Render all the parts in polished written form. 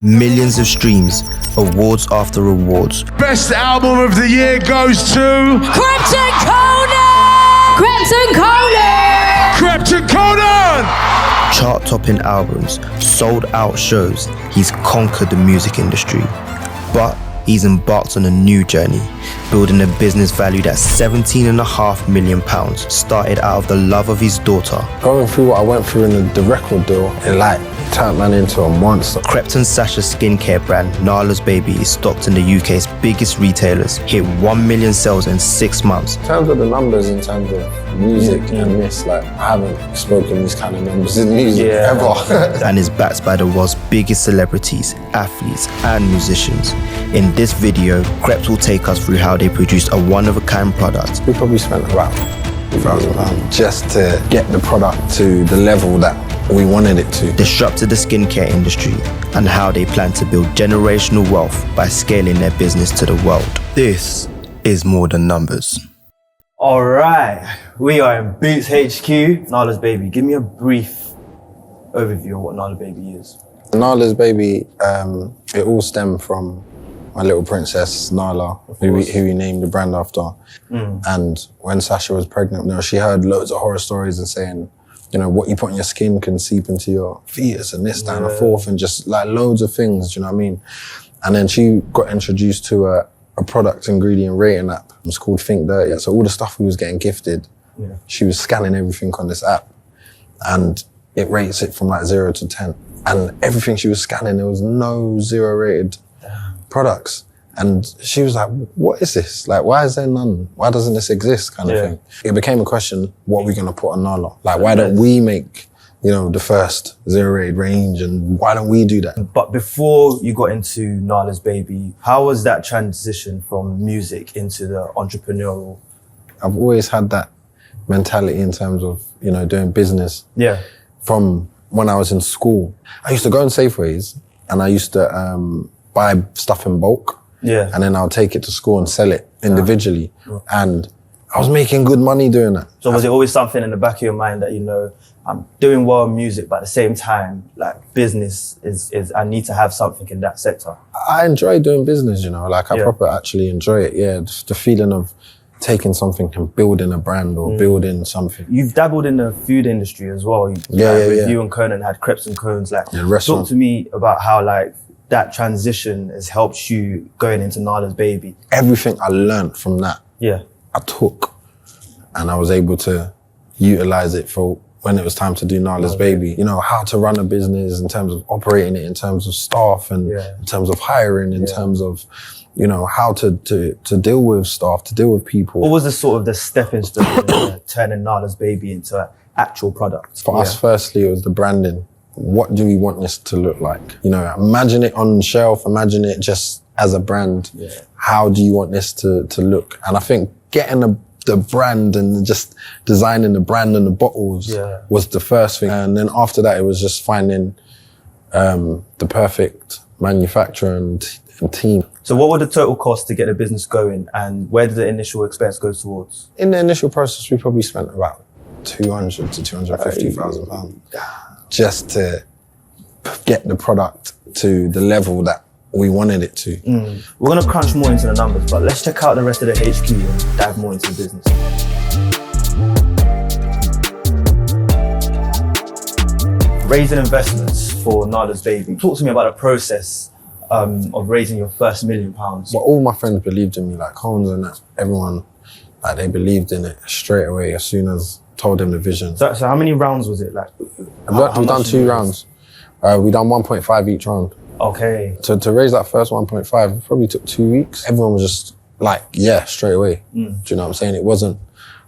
Millions of streams, awards after awards. Best album of the year goes to Krept and Conan! Krept and Conan! Krept and Conan! Chart-topping albums, sold-out shows. He's conquered the music industry. But he's embarked on a new journey, building a business valued at £17.5 million, started out of the love of his daughter. Going through what I went through in the record deal, it turned man into a monster. Krept and Sasha's skincare brand, Nala's Baby, is stocked in the UK's biggest retailers, hit 1 million sales in 6 months. In terms of the numbers, in terms of music and this, I haven't spoken these kind of numbers in music ever. And is backed by the world's biggest celebrities, athletes and musicians. In this video, Krept will take us through how they produced a one-of-a-kind product. We probably spent about £2,000 just to get the product to the level that we wanted it to. Disrupted the skincare industry and how they plan to build generational wealth by scaling their business to the world. This is more than numbers. All right, we are in Boots HQ, Nala's Baby. Give me a brief overview of what Nala's Baby is. Nala's Baby, it all stemmed from my little princess, Nala, who we named the brand after. And when Sasha was pregnant, she heard loads of horror stories and saying, what you put on your skin can seep into your fetus and this, that, and the fourth, and just loads of things, do you know what I mean? And then she got introduced to a product ingredient rating app. It was called Think Dirty. So all the stuff we was getting gifted, she was scanning everything on this app, and it rates it from 0 to 10. And everything she was scanning, there was no 0 rated products. And she was like, what is this? Why is there none? Why doesn't this exist kind of thing? It became a question, what are we gonna put on Nala? Why don't we make, the first 0 rated range, and why don't we do that? But before you got into Nala's Baby, how was that transition from music into the entrepreneurial? I've always had that mentality in terms of, doing business. Yeah. From when I was in school. I used to go in Safeways and I used to buy stuff in bulk. Yeah. And then I'll take it to school and sell it individually. And I was making good money doing that. So was it always something in the back of your mind that, I'm doing well in music, but at the same time, business is I need to have something in that sector? I enjoy doing business, I proper actually enjoy it. Yeah, just the feeling of taking something and building a brand or building something. You've dabbled in the food industry as well. You and Conan had Krept and Cones. Talk to me about how that transition has helped you going into Nala's Baby. Everything I learned from that, I took, and I was able to utilize it for when it was time to do Nala's Baby. How to run a business in terms of operating it, in terms of staff, and in terms of hiring, in terms of, how to deal with staff, to deal with people. What was the stepping stone in turning Nala's Baby into an actual product? For us, firstly, it was the branding. What do we want this to look like? Imagine it on the shelf, imagine it just as a brand. Yeah. How do you want this to look? And I think getting the brand and just designing the brand and the bottles was the first thing. And then after that, it was just finding the perfect manufacturer and team. So what were the total costs to get the business going, and where did the initial expense go towards? In the initial process, we probably spent about 200 to 250,000 pounds just to get the product to the level that we wanted it to. We're gonna crunch more into the numbers, but let's check out the rest of the HQ and dive more into the business. Raising investments for Nala's Baby. Talk to me about the process of raising your first £1 million. Well, all my friends believed in me, Holmes and that, everyone, they believed in it straight away as soon as told them the vision. So how many rounds was it? We've done 2 rounds. We done 1.5 each round. Okay. To raise that first 1.5, it probably took 2 weeks. Everyone was just straight away. Do you know what I'm saying?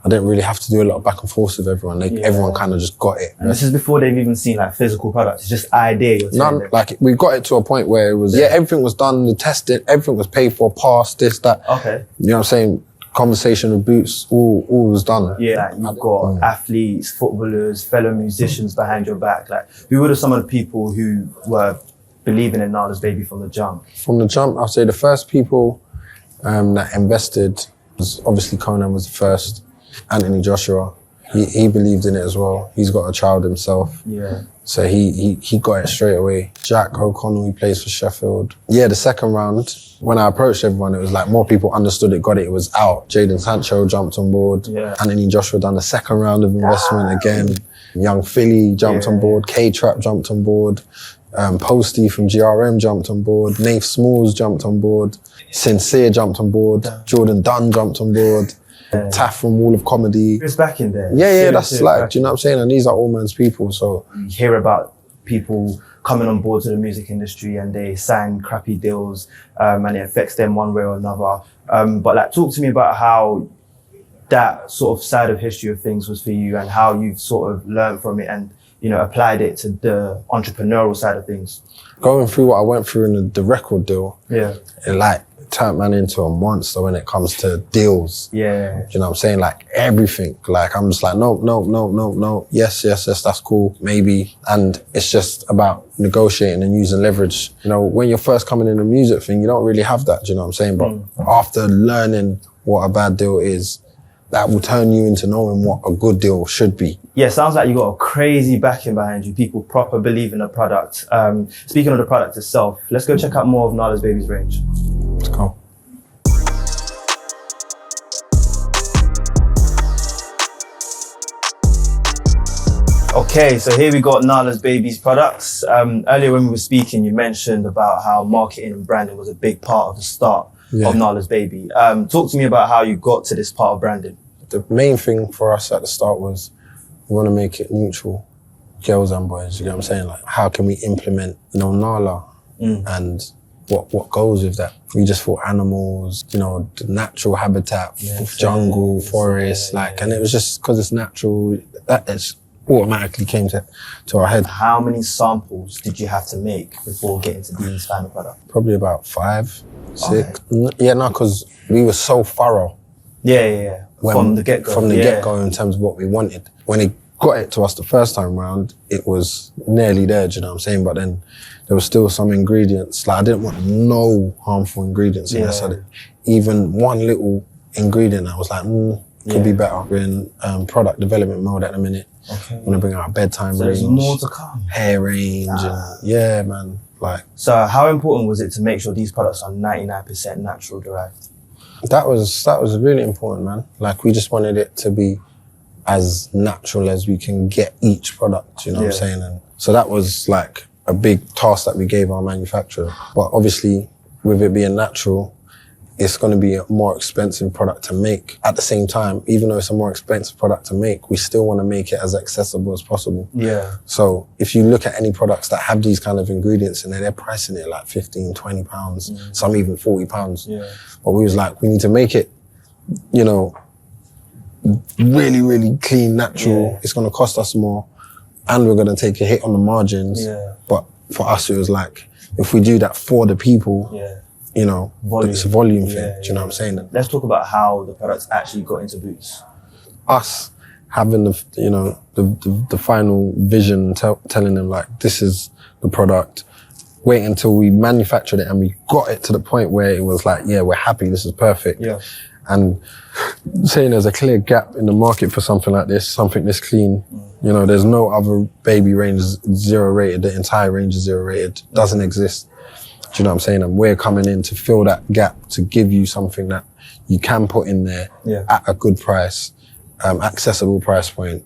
I didn't really have to do a lot of back and forth with everyone. Everyone kind of just got it. And this is before they've even seen physical products. It's just idea. We got it to a point where it was, everything was done, the testing, everything was paid for, passed, this, that. Okay. You know what I'm saying? Conversation with Boots, all was done. Yeah, you've got athletes, footballers, fellow musicians behind your back. Who were some of the people who were believing in Nala's Baby from the jump? From the jump, I'll say the first people that invested was obviously Conan was the first. Anthony Joshua, he believed in it as well. He's got a child himself. Yeah. So he got it straight away. Jack O'Connell, he plays for Sheffield. Yeah, the second round, when I approached everyone, it was like more people understood it, got it, it was out. Jadon Sancho jumped on board. Yeah. Anthony Joshua done the second round of investment again. Young Philly jumped on board. K-Trap jumped on board. Posty from GRM jumped on board. Nath Smalls jumped on board. Sincere jumped on board. Jordan Dunn jumped on board. Taff from Wall of Comedy. It's back in there. Yeah, that's like, do you know what I'm saying? And these are all man's people, so. You hear about people coming on board to the music industry and they sign crappy deals and it affects them one way or another. But like, talk to me about how that sort of side of history of things was for you and how you've sort of learned from it and, you know, applied it to the entrepreneurial side of things. Going through what I went through in the record deal, it like turned man into a monster when it comes to deals. Do you know what I'm saying? Like everything. Like I'm just like, no. Yes, that's cool, maybe. And it's just about negotiating and using leverage. You know, when you're first coming in the music thing, you don't really have that, do you know what I'm saying? But after learning what a bad deal is, that will turn you into knowing what a good deal should be. Yeah, sounds like you got a crazy backing behind you. People proper believe in the product. Speaking of the product itself, let's go check out more of Nala's Baby's range. Let's go. Okay, so here we got Nala's Baby's products. Earlier when we were speaking, you mentioned about how marketing and branding was a big part of the start of Nala's Baby. Talk to me about how you got to this part of branding. The main thing for us at the start was we want to make it neutral, girls and boys, you know what I'm saying? Like, how can we implement, you know, Nala and what goes with that? We just thought animals, you know, the natural habitat, jungle, forest, and it was just because it's natural, that is automatically came to our head. How many samples did you have to make before getting to these final products? Probably about 5, 6. Okay. Yeah, no, because we were so thorough. Yeah. From the get-go. From the get-go in terms of what we wanted. When it got it to us the first time round, it was nearly there, do you know what I'm saying? But then there was still some ingredients. Like I didn't want no harmful ingredients in there. So even one little ingredient, I was like, could be better. We're in product development mode at the minute. Okay. Want to bring out a bedtime range. There's more to come. Hair range. And, man. Like. So how important was it to make sure these products are 99% natural derived? That was really important, man. Like we just wanted it to be as natural as we can get each product, you know what I'm saying? And so that was like a big task that we gave our manufacturer. But obviously with it being natural, it's going to be a more expensive product to make. At the same time, even though it's a more expensive product to make, we still want to make it as accessible as possible. Yeah. So if you look at any products that have these kind of ingredients in there, they're pricing it like 15, 20 pounds, some even 40 pounds. Yeah. But we was like, we need to make it, you know, really, really clean, natural. Yeah. It's going to cost us more and we're going to take a hit on the margins. Yeah. But for us, it was like, if we do that for the people, you know, it's a volume thing. Do you know what I'm saying? Let's talk about how the products actually got into Boots. Us having the, you know, the final vision, telling them like, this is the product. Wait until we manufactured it and we got it to the point where it was like, yeah, we're happy, this is perfect. Yeah. And saying there's a clear gap in the market for something like this, something this clean. You know, there's no other baby range 0 rated, the entire range is 0 rated, doesn't exist. Do you know what I'm saying? And we're coming in to fill that gap, to give you something that you can put in there at a good price, accessible price point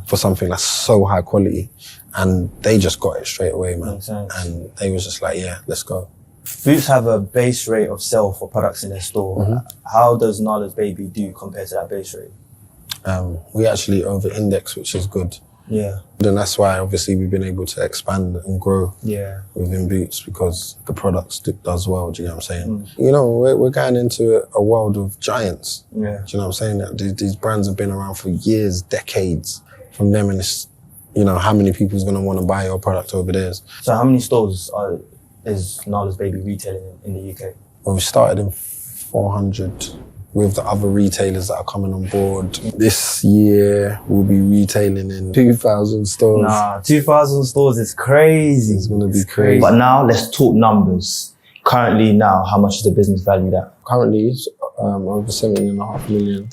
for something that's so high quality. And they just got it straight away, man. And they was just like, yeah, let's go. Boots have a base rate of sale for products in their store. How does Nala's Baby do compared to that base rate? We actually over-index, which is good. Yeah. And that's why obviously we've been able to expand and grow within Boots, because the product does well, do you know what I'm saying? You know, we're going into a world of giants. Yeah. Do you know what I'm saying? That these brands have been around for years, decades. From them, and it's, you know, how many people's going to want to buy your product over theirs. So how many stores is Nala's Baby retailing in the UK? Well, we started in 400 with the other retailers that are coming on board. This year, we'll be retailing in 2,000 stores. Nah, 2,000 stores is crazy. It's going to be crazy. But now, let's talk numbers. Currently now, how much is the business valued at? Currently, it's over 17.5 million.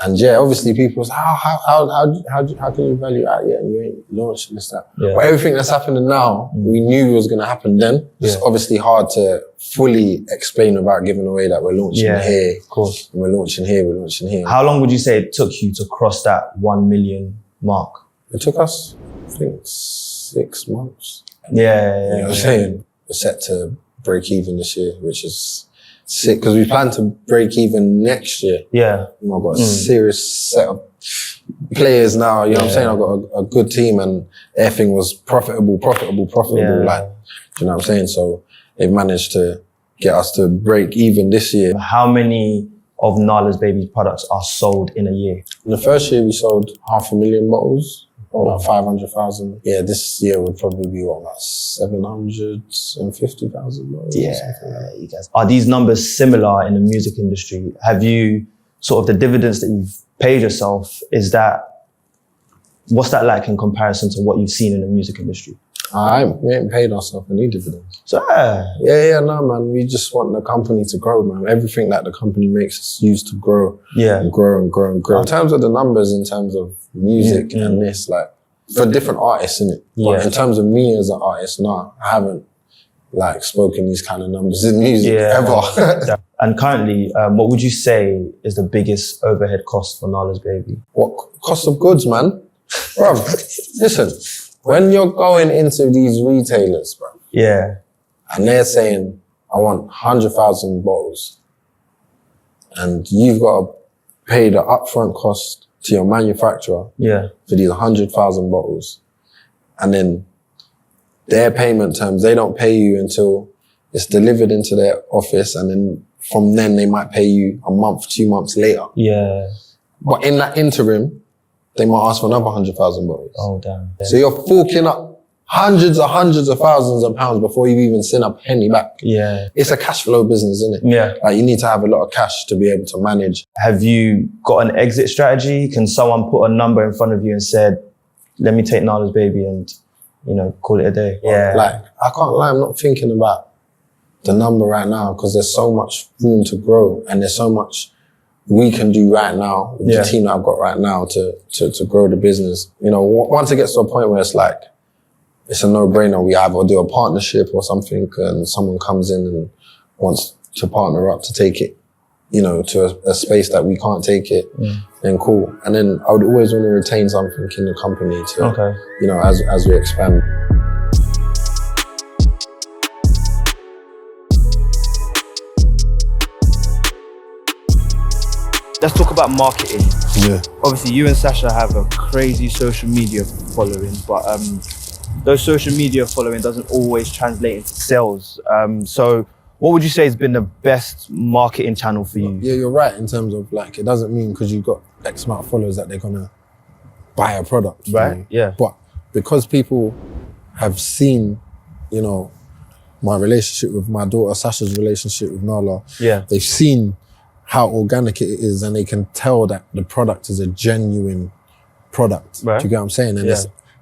And yeah, obviously people say, how can you value out yet? You ain't launched this, that. Yeah. But everything that's happening now, we knew was going to happen then. It's obviously hard to fully explain without giving away that we're launching here. Of course. We're launching here, we're launching here. How long would you say it took you to cross that 1 million mark? It took us, I think, 6 months. Yeah. You know what I'm saying? We're set to break even this year, which is sick because we plan to break even next year. Yeah. I've got a serious set of players now. You know what I'm saying? I've got a good team and everything was profitable. Yeah. Like, you know what I'm saying? So they've managed to get us to break even this year. How many of Nala's Baby products are sold in a year? In the first year, we sold 500,000 bottles. Or 500,000. Yeah, this year would probably be about 750,000 bottles. Yeah, you guys. Are these numbers similar in the music industry? Have you sort of the dividends that you've paid yourself? What's that like in comparison to what you've seen in the music industry? We ain't paid ourselves any dividends. So No, man. We just want the company to grow, man. Everything that the company makes is used to grow. Yeah. And grow and grow and grow. In terms of the numbers, in terms of music and this, like, for different artists, innit? Yeah. But in terms of me as an artist, no, I haven't, like, spoken these kind of numbers in music ever. And currently, what would you say is the biggest overhead cost for Nala's Baby? What cost of goods, man? Bro, listen, when you're going into these retailers, bro, Yeah. and they're saying, I want 100,000 bottles, and you've got to pay the upfront cost to your manufacturer for these 100,000 bottles, and then their payment terms, they don't pay you until it's delivered into their office, and then from then they might pay you a month, 2 months later. Yeah. But in that interim, they might ask for another 100,000 bottles. Oh, damn. So you're forking up hundreds of thousands of pounds before you even send a penny back. Yeah. It's a cash flow business, isn't it? Yeah. Like, you need to have a lot of cash to be able to manage. Have you got an exit strategy? Can someone put a number in front of you and said, let me take Nala's Baby and, call it a day? Yeah. Like, I can't lie, I'm not thinking about the number right now because there's so much room to grow and there's so much we can do right now with the team that I've got right now to grow the business. Once it gets to a point where it's like, it's a no-brainer. We either do a partnership or something and someone comes in and wants to partner up to take it, to a space that we can't take it, then cool. And then I would always want to retain something in the company to, as we expand. Let's talk about marketing. Yeah. Obviously, you and Sasha have a crazy social media following, but those social media following doesn't always translate into sales. So what would you say has been the best marketing channel for you? Yeah, you're right in terms of, like, it doesn't mean because you've got X amount of followers that they're going to buy a product. Right, yeah. But because people have seen, my relationship with my daughter, Sasha's relationship with Nala, they've seen how organic it is and they can tell that the product is a genuine product. Right. Do you get what I'm saying? And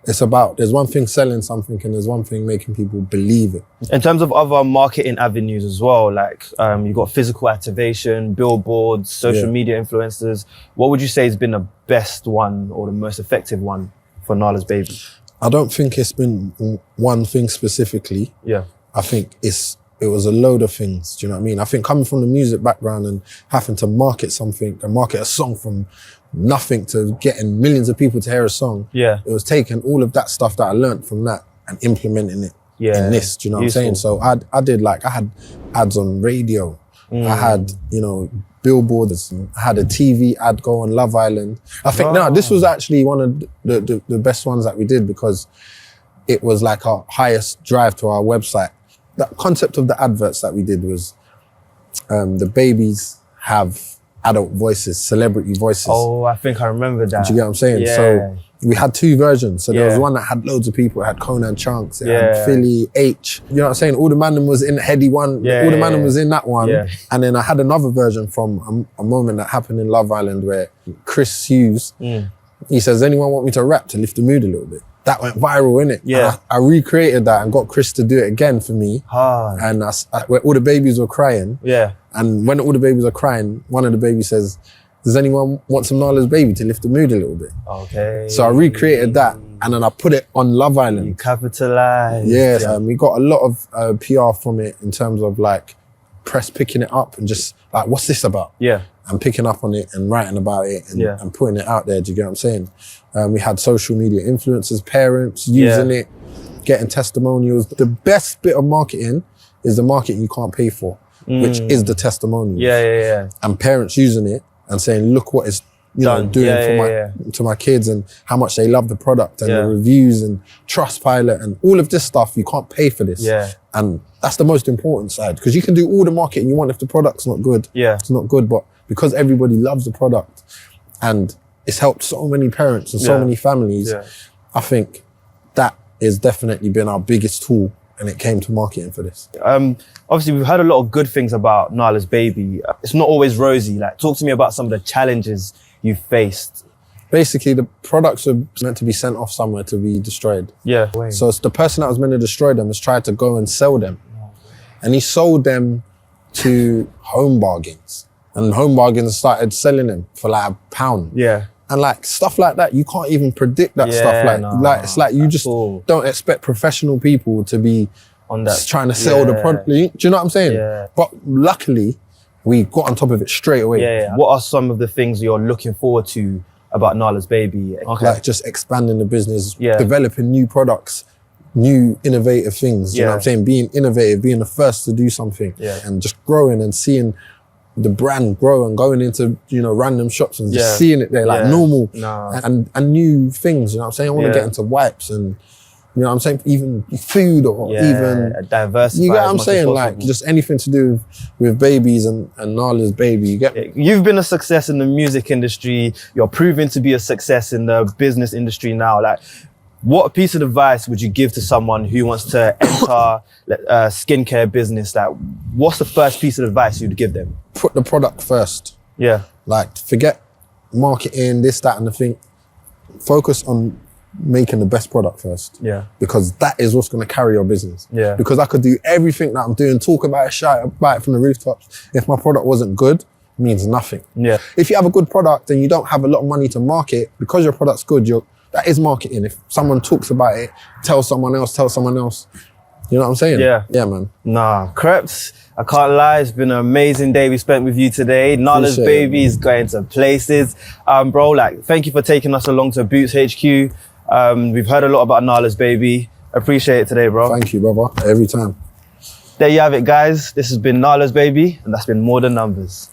it's about, there's one thing selling something and there's one thing making people believe it. In terms of other marketing avenues as well, like you've got physical activation, billboards, social media influencers. What would you say has been the best one or the most effective one for Nala's Baby? I don't think it's been one thing specifically. Yeah. I think it was a load of things, do you know what I mean? I think coming from the music background and having to market something and market a song from nothing to getting millions of people to hear a song, it was taking all of that stuff that I learned from that and implementing it in this, do you know what I'm saying? So I had ads on radio, I had, billboards, I had a TV ad go on Love Island. I think, this was actually one of the best ones that we did because it was like our highest drive to our website. The concept of the adverts that we did was the babies have adult voices, celebrity voices. Oh, I think I remember that. Do you get what I'm saying? Yeah. So we had two versions. So there was one that had loads of people. It had Conan Chunks, it had Philly, H. You know what I'm saying? All the man was in the Heady one. All the man was in that one. Yeah. And then I had another version from a moment that happened in Love Island where Chris Hughes, he says, anyone want me to rap to lift the mood a little bit? That went viral, innit? Yeah. I recreated that and got Chris to do it again for me. And where all the babies were crying. Yeah. And when all the babies are crying, one of the babies says, does anyone want some Nala's Baby to lift the mood a little bit? Okay. So I recreated that and then I put it on Love You Island. capitalized. Yes, we got a lot of PR from it in terms of like press picking it up and just like, what's this about? Yeah. And picking up on it and writing about it and, Yeah. and putting it out there. Do you get what I'm saying? We had social media influencers, parents using it, getting testimonials. The best bit of marketing is the marketing you can't pay for, which is the testimonials. Yeah. And parents using it and saying, look what it's doing to my kids and how much they love the product and the reviews and Trustpilot and all of this stuff. You can't pay for this. Yeah. And that's the most important side, because you can do all the marketing you want. If the product's not good, it's not good. But because everybody loves the product and it's helped so many parents and so many families, I think that has definitely been our biggest tool. And it came to marketing for this. Obviously, we've heard a lot of good things about Nala's Baby. It's not always rosy. Like, talk to me about some of the challenges you faced. Basically, the products are meant to be sent off somewhere to be destroyed. Yeah. So it's the person that was meant to destroy them has tried to go and sell them. And he sold them to Home Bargains. And Home Bargains started selling them for like £1. Yeah. And like stuff like that, you can't even predict that stuff. Like it's like you just don't expect professional people to be on that trying to sell the product. Do you know what I'm saying? Yeah. But luckily, we got on top of it straight away. Yeah. What are some of the things you're looking forward to about Nala's Baby? Okay. Like just expanding the business, developing new products, new innovative things. You know what I'm saying? Being innovative, being the first to do something, and just growing and seeing the brand grow and going into, random shops and just seeing it there like normal and new things, you know what I'm saying? I want to get into wipes and, you know what I'm saying? Even food or even diversify. You get what I'm saying? Like just anything to do with babies and Nala's Baby. You get You've been a success in the music industry. You're proving to be a success in the business industry now. Like, what piece of advice would you give to someone who wants to enter a skincare business? Like, what's the first piece of advice you'd give them? Put the product first. Yeah. Like, forget marketing, this, that, and the thing. Focus on making the best product first. Yeah. Because that is what's going to carry your business. Yeah. Because I could do everything that I'm doing, talk about it, shout about it from the rooftops. If my product wasn't good, it means nothing. Yeah. If you have a good product and you don't have a lot of money to market, because your product's good, that is marketing. If someone talks about it, tell someone else. You know what I'm saying? Yeah. Yeah, man. Nah, Krept, I can't lie, it's been an amazing day we spent with you today. Nala's Baby is going to places. Bro, like, thank you for taking us along to Boots HQ. We've heard a lot about Nala's Baby. Appreciate it today, bro. Thank you, brother. Every time. There you have it, guys. This has been Nala's Baby, and that's been More Than Numbers.